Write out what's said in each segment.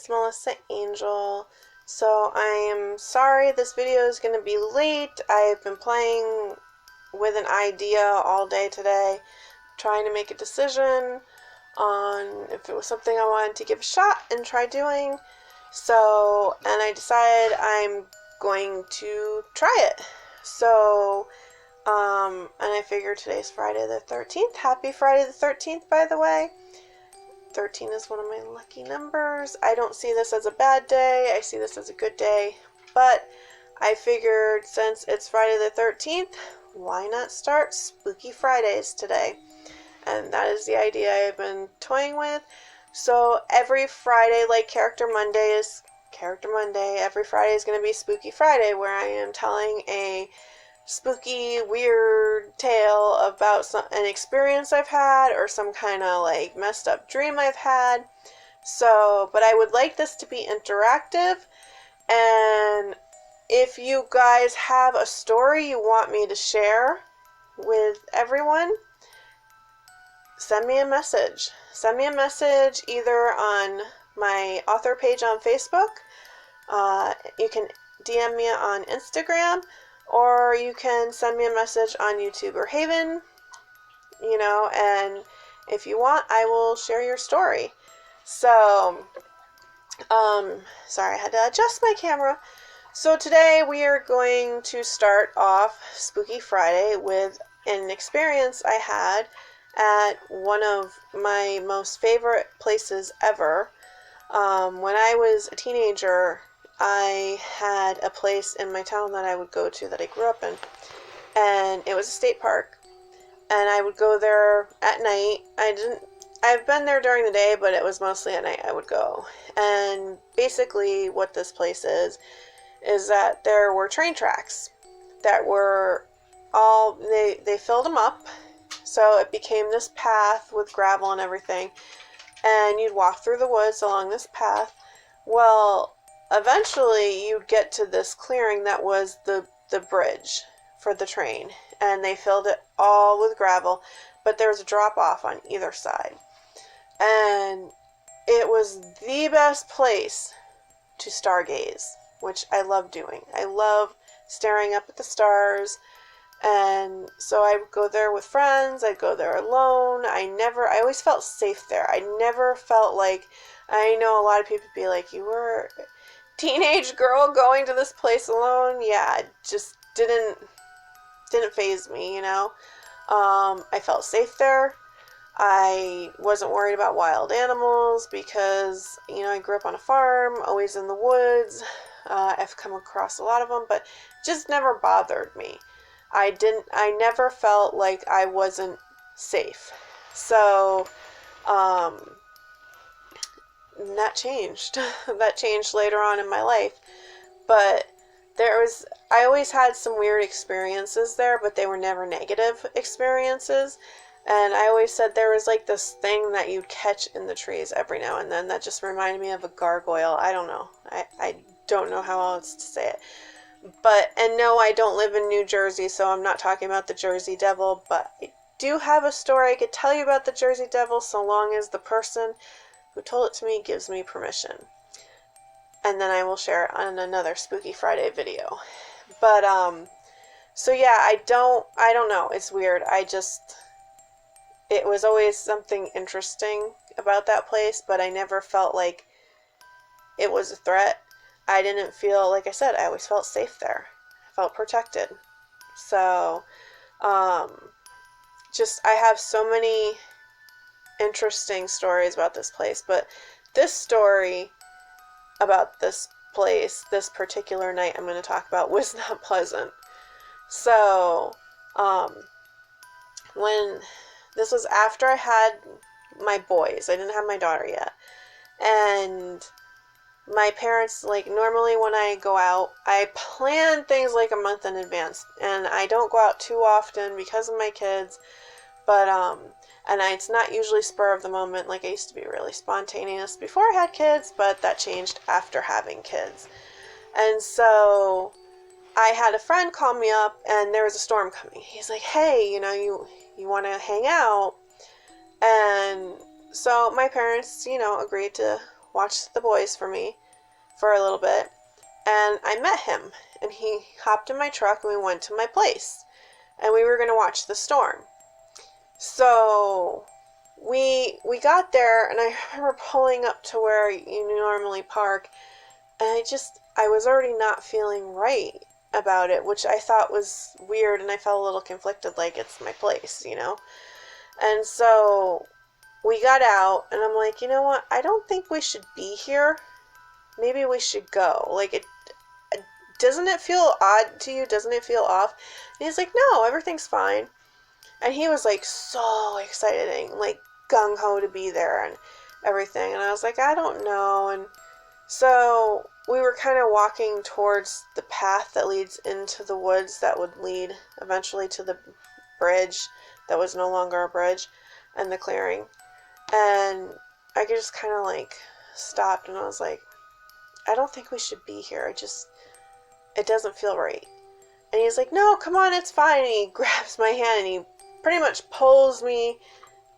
it's Melissa Angel. So I am sorry this video is going to be late. I've been playing with an idea all day today, trying to make a decision on if it was something I wanted to give a shot and try doing. So, and I decided I'm going to try it. So, and I figured today's Friday the 13th. Happy Friday the 13th, by the way. 13 is one of my lucky numbers. I don't see this as a bad day. I see this as a good day. But I figured since it's Friday the 13th, why not start Spooky Fridays today? And that is the idea I've been toying with. So every Friday, like Character Monday is Character Monday, every Friday is going to be Spooky Friday, where I am telling a spooky, weird tale about an experience I've had or some kind of like messed up dream I've had. So, but I would like this to be interactive, and if you guys have a story you want me to share with everyone, send me a message. Send me a message either on my author page on Facebook, you can DM me on Instagram, or you can send me a message on YouTube or Haven, and if you want, I will share your story. So, sorry, I had to adjust my camera. So today we are going to start off Spooky Friday with an experience I had at one of my most favorite places ever. When I was a teenager, I had a place in my town that I would go to that I grew up in, and it was a state park, and I would go there at night. I've been there during the day, but it was mostly at night I would go. And basically what this place is that there were train tracks that were they filled them up, so it became this path with gravel and everything, and you'd walk through the woods along this path. Well, eventually you'd get to this clearing that was the bridge for the train, and they filled it all with gravel, but there was a drop off on either side, and it was the best place to stargaze, which I love doing. I love staring up at the stars. And so I would go there with friends, I'd go there alone. I always felt safe there. I never felt like, I know a lot of people be like, you were a teenage girl going to this place alone. Yeah, it just didn't faze me, I felt safe there. I wasn't worried about wild animals because, I grew up on a farm, always in the woods. I've come across a lot of them, but just never bothered me. I never felt like I wasn't safe. So, that changed. That changed later on in my life. But I always had some weird experiences there, but they were never negative experiences. And I always said there was like this thing that you'd catch in the trees every now and then that just reminded me of a gargoyle. I don't know. I don't know how else to say it. And no, I don't live in New Jersey, so I'm not talking about the Jersey Devil, but I do have a story I could tell you about the Jersey Devil so long as the person who told it to me gives me permission. And then I will share it on another Spooky Friday video. But, so yeah, I don't know. It's weird. It was always something interesting about that place, but I never felt like it was a threat. I didn't feel, like I said, I always felt safe there. I felt protected. So, I have so many interesting stories about this place, but this story about this place, this particular night I'm going to talk about, was not pleasant. So, when this was after I had my boys, I didn't have my daughter yet, and my parents, normally when I go out, I plan things like a month in advance, and I don't go out too often because of my kids, but, it's not usually spur of the moment. Like, I used to be really spontaneous before I had kids, but that changed after having kids. And so, I had a friend call me up, and there was a storm coming. He's like, hey, you want to hang out? And so my parents, agreed to watched the boys for me for a little bit, and I met him, and he hopped in my truck, and we went to my place, and we were going to watch the storm. So we got there, and I remember pulling up to where you normally park, and I was already not feeling right about it, which I thought was weird, and I felt a little conflicted, like it's my place, And so we got out, and I'm like, you know what? I don't think we should be here. Maybe we should go. Like, doesn't it feel odd to you? Doesn't it feel off? And he's like, no, everything's fine. And he was like so excited and like gung-ho to be there and everything. And I was like, I don't know. And so we were kind of walking towards the path that leads into the woods that would lead eventually to the bridge that was no longer a bridge and the clearing. And I just kind of like stopped, and I was like, I don't think we should be here. It doesn't feel right. And he's like, no, come on, it's fine. And he grabs my hand and he pretty much pulls me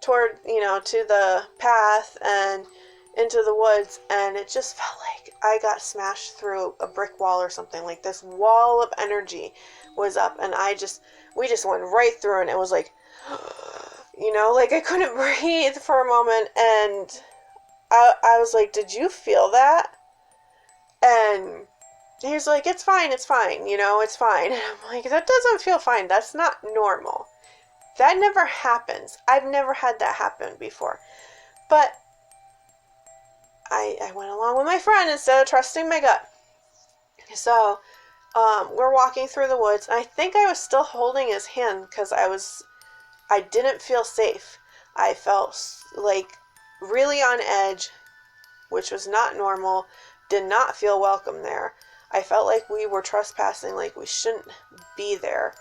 toward, to the path and into the woods. And it just felt like I got smashed through a brick wall or something. Like this wall of energy was up, and we just went right through, and it was like, like I couldn't breathe for a moment. And I was like, did you feel that? And he's like, it's fine, it's fine, it's fine. And I'm like, that doesn't feel fine. That's not normal. That never happens. I've never had that happen before. But I went along with my friend instead of trusting my gut. So we're walking through the woods. And I think I was still holding his hand because I didn't feel safe. I felt like really on edge, which was not normal. Did not feel welcome there. I felt like we were trespassing, like we shouldn't be there.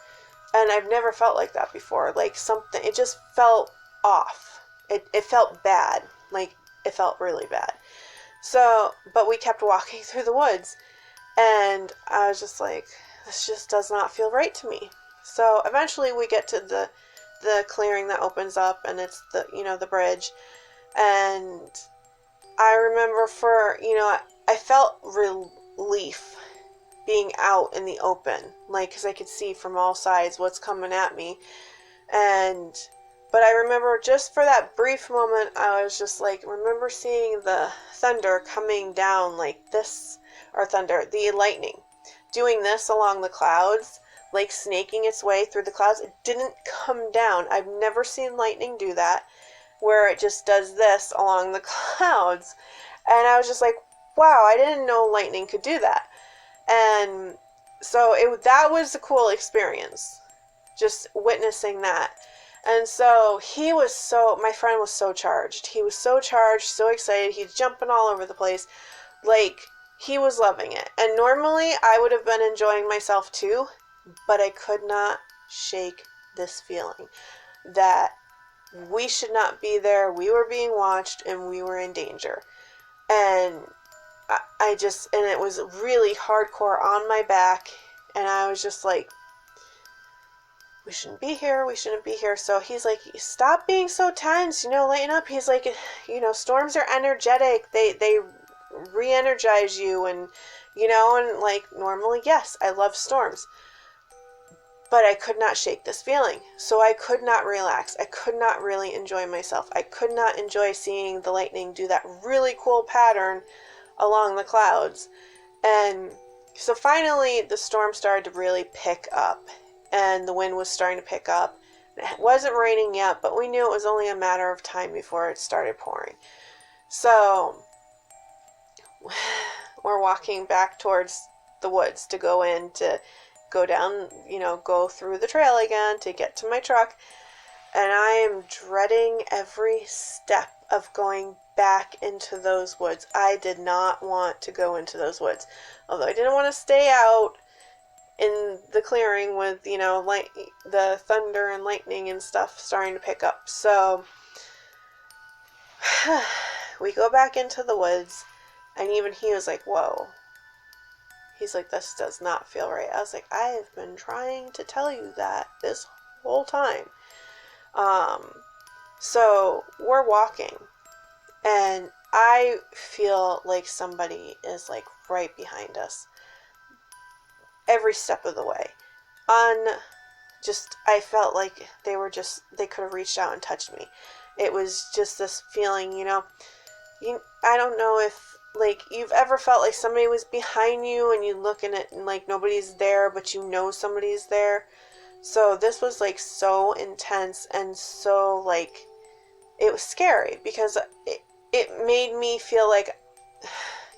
And I've never felt like that before. Like something, it just felt off. It felt bad. Like it felt really bad. So, but we kept walking through the woods, and I was just like, this just does not feel right to me. So eventually we get to the clearing that opens up, and it's the bridge. And I remember I felt relief being out in the open, like, because I could see from all sides what's coming at me. But I remember just for that brief moment, I was just like, remember seeing the thunder coming down like this, or the lightning doing this along the clouds, like snaking its way through the clouds. It didn't come down. I've never seen lightning do that, where it just does this along the clouds. And I was just like, wow, I didn't know lightning could do that. And so that was a cool experience, just witnessing that. And so my friend was so charged. He was so charged, so excited. He's jumping all over the place. Like, he was loving it. And normally I would have been enjoying myself too, but I could not shake this feeling that we should not be there. We were being watched, and we were in danger. And and it was really hardcore on my back, and I was just like, we shouldn't be here. So he's like, stop being so tense, lighten up. He's like, storms are energetic. They re-energize you, and, and like normally, yes, I love storms. But I could not shake this feeling. So I could not relax. I could not really enjoy myself. I could not enjoy seeing the lightning do that really cool pattern along the clouds. And so finally the storm started to really pick up, and the wind was starting to pick up. It wasn't raining yet, but we knew it was only a matter of time before it started pouring. So we're walking back towards the woods to go go down, go through the trail again to get to my truck. And I am dreading every step of going back into those woods. I did not want to go into those woods. Although I didn't want to stay out in the clearing with, the thunder and lightning and stuff starting to pick up. So we go back into the woods, and even he was like, whoa. He's like, this does not feel right. I was like, I have been trying to tell you that this whole time. So we're walking, and I feel like somebody is like right behind us every step of the way. I felt like they could have reached out and touched me. It was just this feeling, I don't know if like you've ever felt like somebody was behind you and you look in it and like nobody's there, but you know somebody's there. So this was like so intense and so like it was scary because it made me feel like,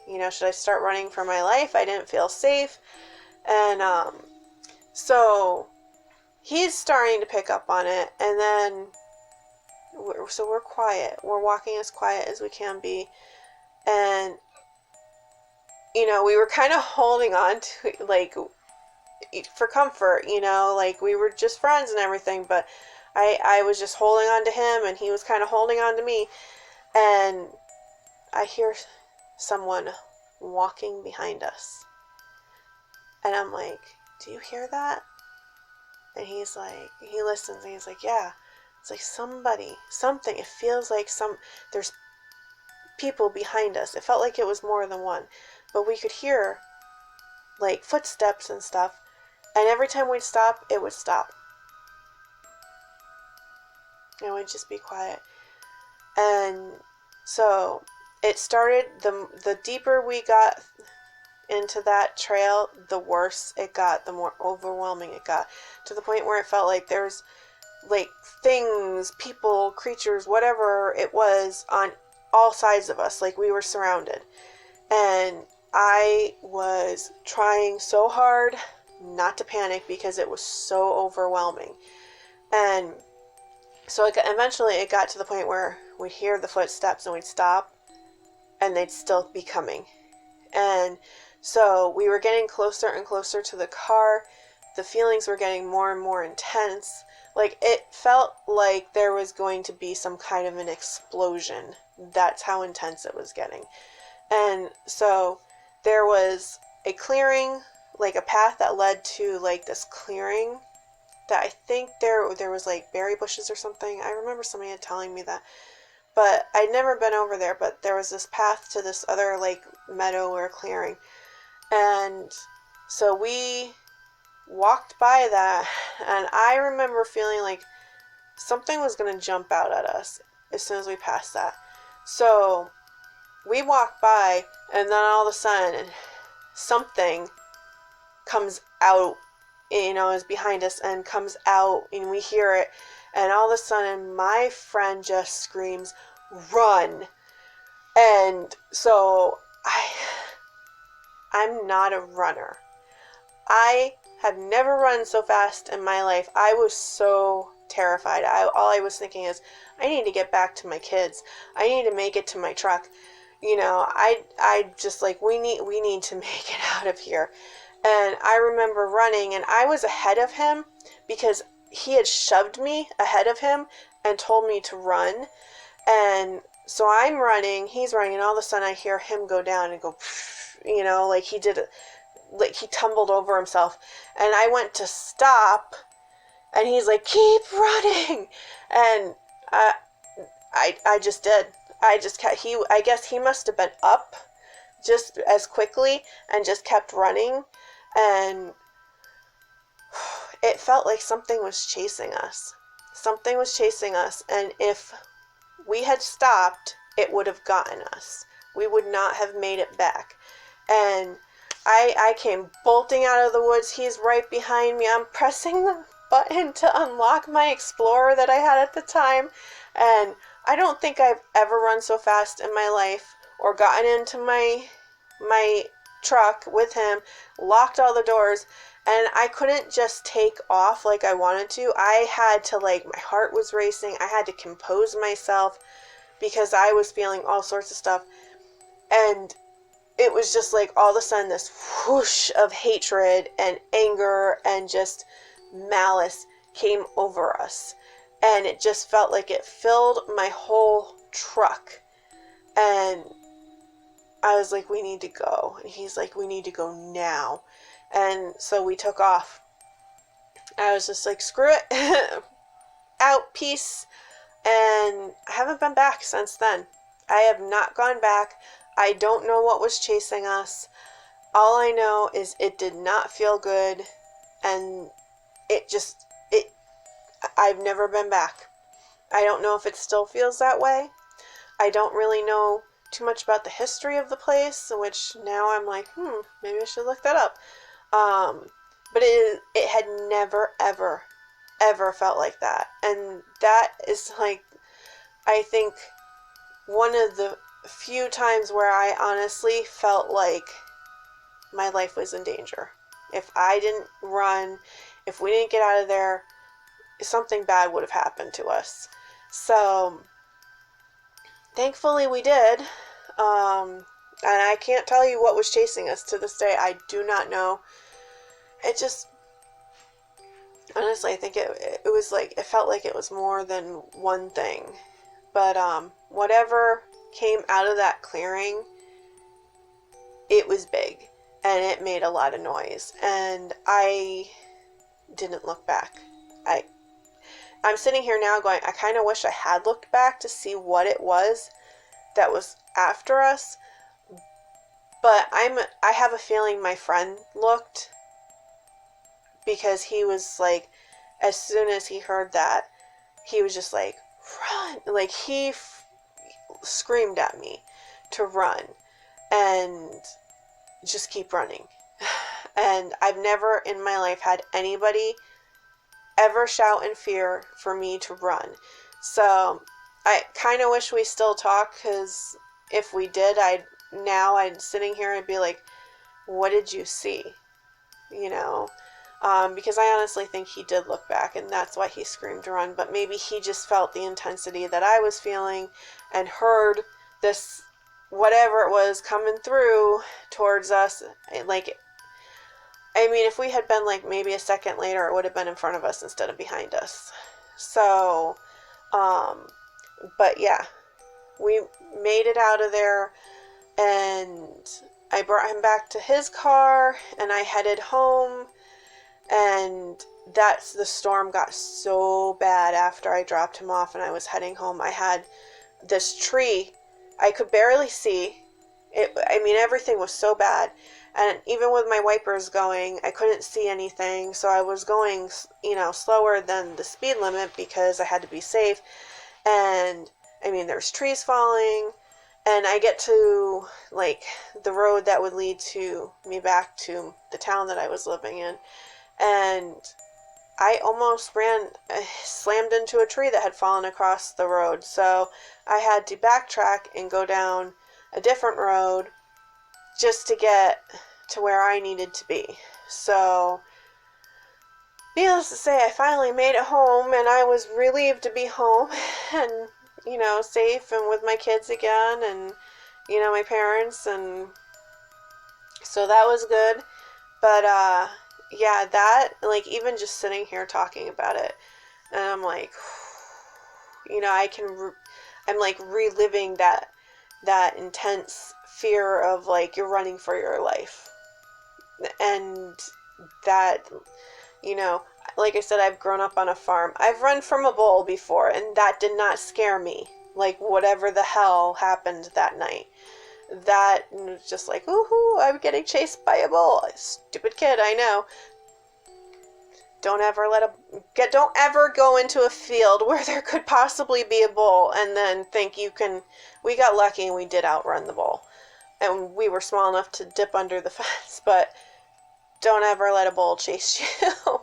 should I start running for my life? I didn't feel safe. And so he's starting to pick up on it, and then we're quiet. We're walking as quiet as we can be, and we were kind of holding on to like for comfort, like we were just friends and everything, but I was just holding on to him, and he was kind of holding on to me, and I hear someone walking behind us, and I'm like, do you hear that? And he listens, and he's like, yeah. It's like something. It feels like there's people behind us. It felt like it was more than one. But we could hear, like, footsteps and stuff. And every time we'd stop, it would stop. And we'd just be quiet. And so it started, the deeper we got into that trail, the worse it got, the more overwhelming it got, to the point where it felt like there's like things, people, creatures, whatever it was on all sides of us, like we were surrounded. And I was trying so hard not to panic because it was so overwhelming. And so eventually it got to the point where we'd hear the footsteps and we'd stop and they'd still be coming. And so we were getting closer and closer to the car. The feelings were getting more and more intense. Like, it felt like there was going to be some kind of an explosion. That's how intense it was getting. And so there was a clearing, like a path that led to like this clearing that I think there was like berry bushes or something. I remember somebody had telling me that. But I'd never been over there, but there was this path to this other like meadow or clearing. And so we walked by that, and I remember feeling like something was going to jump out at us as soon as we passed that. So we walked by, and then all of a sudden something comes out, is behind us and comes out, and we hear it, and all of a sudden my friend just screams, "Run!" And so I'm not a runner. I have never run so fast in my life. I was so terrified. All I was thinking is, I need to get back to my kids. I need to make it to my truck. I just like, we need to make it out of here. And I remember running, and I was ahead of him because he had shoved me ahead of him and told me to run. And so I'm running, he's running, and all of a sudden I hear him go down and go, like he did, like he tumbled over himself. And I went to stop, and he's like, "Keep running." And I just did. I guess he must have been up just as quickly and just kept running. And it felt like something was chasing us. Something was chasing us. And if we had stopped, it would have gotten us. We would not have made it back. And I came bolting out of the woods. He's right behind me. I'm pressing the button to unlock my Explorer that I had at the time. And I don't think I've ever run so fast in my life or gotten into my truck with him, locked all the doors, and I couldn't just take off like I wanted to. I had to, like, my heart was racing. I had to compose myself because I was feeling all sorts of stuff. And it was just like all of a sudden this whoosh of hatred and anger and just malice came over us. And it just felt like it filled my whole truck. And I was like, "We need to go." And he's like, "We need to go now." And so we took off. I was just like, "Screw it." Out, peace. And I haven't been back since then. I have not gone back. I don't know what was chasing us. All I know is it did not feel good, and I've never been back. I don't know if it still feels that way. I don't really know too much about the history of the place, which now I'm like, maybe I should look that up. But it had never, ever, ever felt like that. And that is like, I think, one of the few times where I honestly felt like my life was in danger. If I didn't run, if we didn't get out of there, something bad would have happened to us. So, thankfully we did. And I can't tell you what was chasing us to this day. I do not know. It just, honestly, I think it was like, it felt like it was more than one thing. But whatever came out of that clearing, it was big. And it made a lot of noise. And I didn't look back. I'm sitting here now going, I kind of wish I had looked back to see what it was that was after us. But I have a feeling my friend looked, because he was like, as soon as he heard that, he was just like, run. Like, he screamed at me to run and just keep running. And I've never in my life had anybody ever shout in fear for me to run. So I kind of wish we still talk, because if we did, I'd sitting here and be like, what did you see? You know, because I honestly think he did look back, and that's why he screamed to run. But maybe he just felt the intensity that I was feeling and heard this, whatever it was, coming through towards us. Like, I mean, if we had been like maybe a second later, it would have been in front of us instead of behind us. So, but yeah, we made it out of there, and I brought him back to his car, and I headed home. And the storm got so bad after I dropped him off and I was heading home. I had this tree I could barely see. Everything was so bad. And even with my wipers going, I couldn't see anything. So I was going, slower than the speed limit because I had to be safe. And, there's trees falling. And I get to, like, the road that would lead me back to the town that I was living in. And I almost slammed into a tree that had fallen across the road. So I had to backtrack and go down a different road just to get to where I needed to be. So, needless to say, I finally made it home, and I was relieved to be home and, safe and with my kids again, and, my parents, and so that was good. But, yeah, that, like, even just sitting here talking about it, and I'm like, I'm like reliving that intense fear of, like, you're running for your life. And that, like I said, I've grown up on a farm. I've run from a bull before, and that did not scare me. Like, whatever the hell happened that night. That was just like, woohoo, I'm getting chased by a bull. Stupid kid, I know. Don't ever go into a field where there could possibly be a bull and then think we got lucky and we did outrun the bull. And we were small enough to dip under the fence, but don't ever let a bull chase you.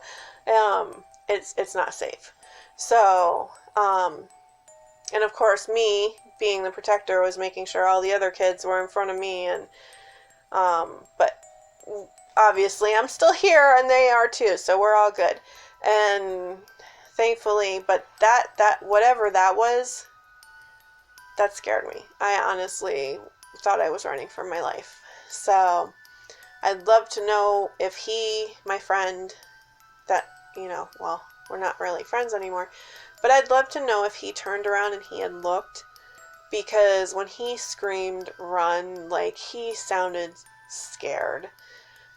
It's not safe. So, and of course, me being the protector was making sure all the other kids were in front of me, and but obviously I'm still here and they are too, so we're all good. And thankfully, but that whatever that was, that scared me. I honestly thought I was running for my life. So I'd love to know if my friend, that, well, we're not really friends anymore, but I'd love to know if he turned around and he had looked, because when he screamed run, like, he sounded scared.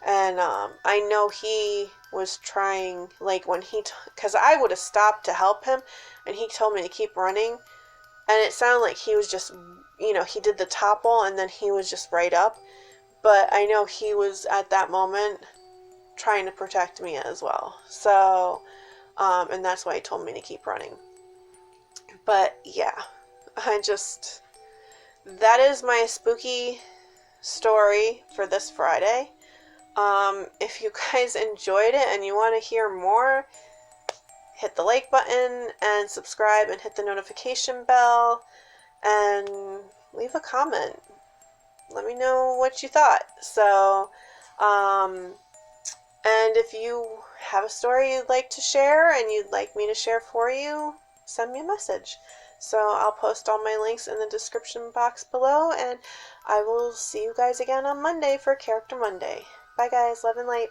And I know he was trying, like, when because I would have stopped to help him, and he told me to keep running, and it sounded like he was just, he did the topple and then he was just right up. But I know he was at that moment trying to protect me as well. So, and that's why he told me to keep running. But yeah, that is my spooky story for this Friday. If you guys enjoyed it and you want to hear more, hit the like button and subscribe and hit the notification bell and leave a comment. Let me know what you thought. So, and if you have a story you'd like to share and you'd like me to share for you, send me a message. So I'll post all my links in the description box below, and I will see you guys again on Monday for Character Monday. Bye guys, love and light.